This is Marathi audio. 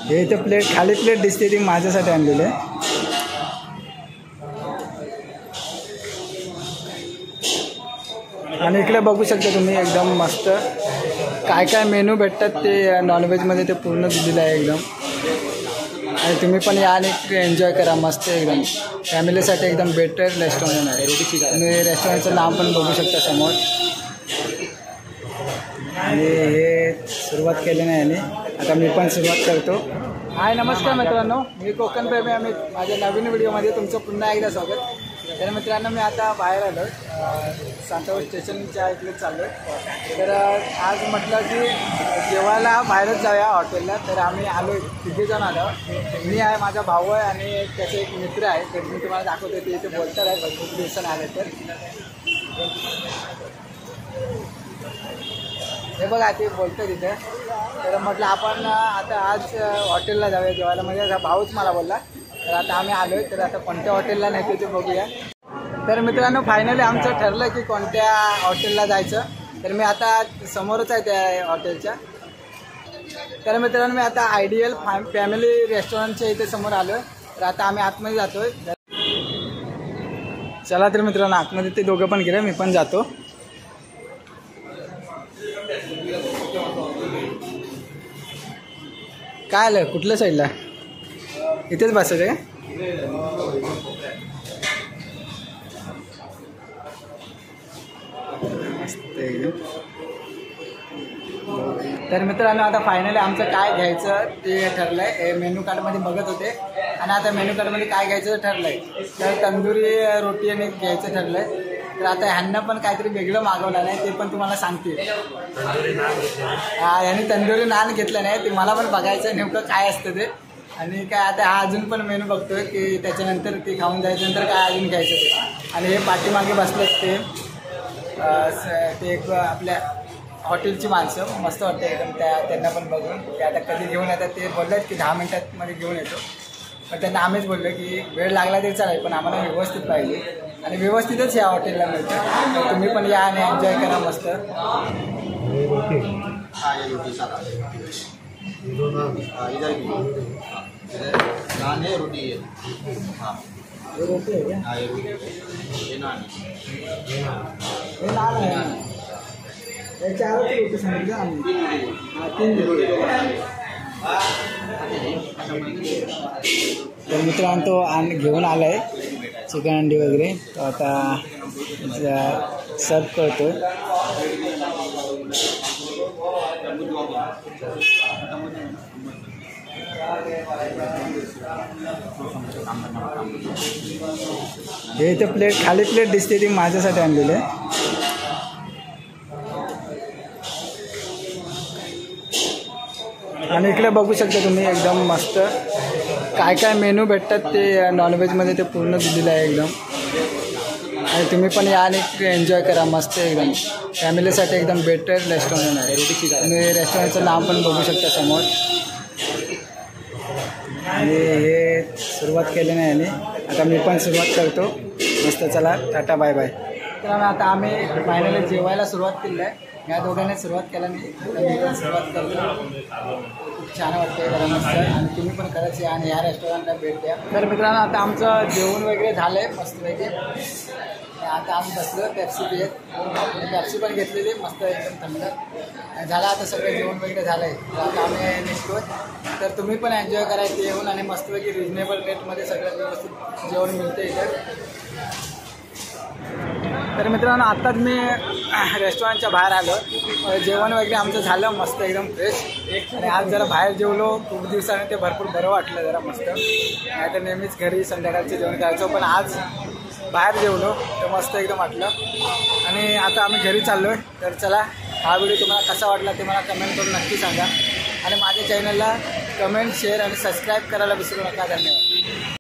हे इथे प्लेट खाली प्लेट दिसते ती माझ्यासाठी आणलेली आहे. आणि इकडे बघू शकता तुम्ही एकदम मस्त काय काय मेनू भेटतात ते नॉनव्हेजमध्ये ते पूर्ण दिलेलं आहे एकदम. आणि तुम्ही पण या आणि एन्जॉय करा मस्त एकदम फॅमिलीसाठी एकदम बेटर रेस्टॉरंट आहे. तुम्ही रेस्टॉरंटचं नाव पण बघू शकता समोर. आणि हे सुरुवात केली नाही आणि आता मी पण सुरुवात करतो. हाय नमस्कार मित्रांनो, मी कोकण प्रेमी अमित. माझ्या नवीन व्हिडिओमध्ये तुमचं पुन्हा एकदा स्वागत. तर मित्रांनो मी आता बाहेर आलो सांतापूर स्टेशनच्या इकडे चाललो. तर आज म्हटलं की जेवायला बाहेरच जाऊया हॉटेलला. तर आम्ही आलो तिघेजण आलो. मी आहे, माझा भाऊ आहे आणि त्याचे एक मित्र आहे. तर मी तुम्हाला दाखवतो ते इथे बोलतात आहे भरपूर दिवसांनी आले. तर हे बघा ते बोलतं तिथे. तर म्हटलं आपण आता आज हॉटेलला जाऊया जेवायला. म्हणजे भाऊच मला बोलला. तर आता आम्ही आलो आहे. तर आता कोणत्या हॉटेलला नाही ते बघूया. तर मित्रांनो फायनली आमचं ठरलं की कोणत्या हॉटेलला जायचं. तर मी आता समोरच आहे त्या हॉटेलच्या. तर मित्रांनो मी आता आयडियल फॅमिली रेस्टॉरंटच्या इथे समोर आलो आहे. तर आता आम्ही आतमध्ये जातो आहे. चला तर मित्रांनो आतमध्ये ते दोघं पण गेले, मी पण जातो. काय आलं कुठल्या साईडला? इथेच बसायचं का? तर मित्रांनो आता फायनली आमचं काय घ्यायचं ते ठरलं आहे. मेन्यू कार्डमध्ये बघत होते आणि आता मेन्यू कार्डमध्ये काय घ्यायचं ठरलं आहे. तर तंदुरी रोटी आणि घ्यायचं ठरलं आहे. तर आता ह्यांना पण काहीतरी वेगळं मागवलं नाही ते पण तुम्हाला सांगते. ह्यांनी तंदुरी नान घेतलं नाही ते मला पण बघायचं नेमकं काय असतं ते. आणि काय आता हा अजून पण मेनू बघतोय की त्याच्यानंतर ते खाऊन जायच्यानंतर काय अजून घ्यायचं ते. आणि हे पाठीमागे बसलेत ते एक आपल्या हॉटेलची माणसं मस्त वाटते एकदम. त्यांना पण बघून ते आता कधी घेऊन येतात ते बोलतात की 10 मिनिटांमध्ये घेऊन येतो. पण त्यांना आम्हीच बोललो की वेळ लागला तरी चालेल पण आम्हाला व्यवस्थित पाहिजे आणि व्यवस्थितच या हॉटेलला मिळतं. तर तुम्ही पण या आणि एन्जॉय करा मस्त. नान है रोटी है. हाँ ये रोटी है क्या? हाँ ये रोटी ये नान है. हे नान आहे. हे 4 रोटी सांगितलं आम्ही. 3 रोटी. तर मित्रांनो तो घेऊन आला आहे चिकन अंडी वगैरे. तो आता सर्व करतो. हे इथे प्लेट खाली प्लेट दिसते ती माझ्यासाठी आणलेली आहे. आणि इकडे बघू शकता तुम्ही एकदम मस्त काय काय मेनू भेटतात ते नॉनव्हेजमध्ये ते पूर्ण दिलेलं आहे एकदम. आणि तुम्ही पण या आणि एन्जॉय करा मस्त एकदम फॅमिलीसाठी एकदम बेटर रेस्टॉरंट आहे. तुम्ही रेस्टॉरंटचं नाव पण बघू शकता समोर. आणि हे सुरुवात केली नाही आणि आता मी पण सुरुवात करतो मस्त. चला टाटा बाय बाय. तर आता आम्ही फायनली जेवायला सुरुवात केली आहे. या दोघांनी सुरुवात केला नाही तर मी पण सुरुवात करतो. खूप छान वाटते जरा मस्त. आणि तुम्ही पण करायची आणि या रेस्टॉरंटला भेट द्या. तर मित्रांनो आता आमचं जेवण वगैरे झालं आहे मस्तपैकी. आता आम्ही बसलो पेप्सी पित. पेप्सी पण घेतलेली मस्त एकदम थंड झाला. आता सगळं जेवण वगैरे झालं आहे. तर आता आम्ही निघतो. तर तुम्ही पण एन्जॉय करायचं येऊन आणि मस्तपैकी रिजनेबल रेटमध्ये सगळं व्यवस्थित जेवण मिळतं इथं. तर मित्रांनो आत्ताच मी रेस्टॉरंटच्या बाहेर आलो. जेवण वगैरे आमचं झालं मस्त एकदम फ्रेश. आणि आज जरा बाहेर जेवलो खूप दिवसाने ते भरपूर बरं वाटलं जरा मस्त. नाही तर नेहमीच घरी संध्याकाळचं जेवण करायचो पण आज बाहेर जेवलो तर मस्त एकदम वाटलं. आणि आता आम्ही घरी चाललो आहे. तर चला हा व्हिडिओ तुम्हाला कसा वाटला ते मला कमेंट करून नक्की सांगा. आणि माझ्या चॅनलला कमेंट शेअर आणि सबस्क्राईब करायला विसरू नका. धन्यवाद.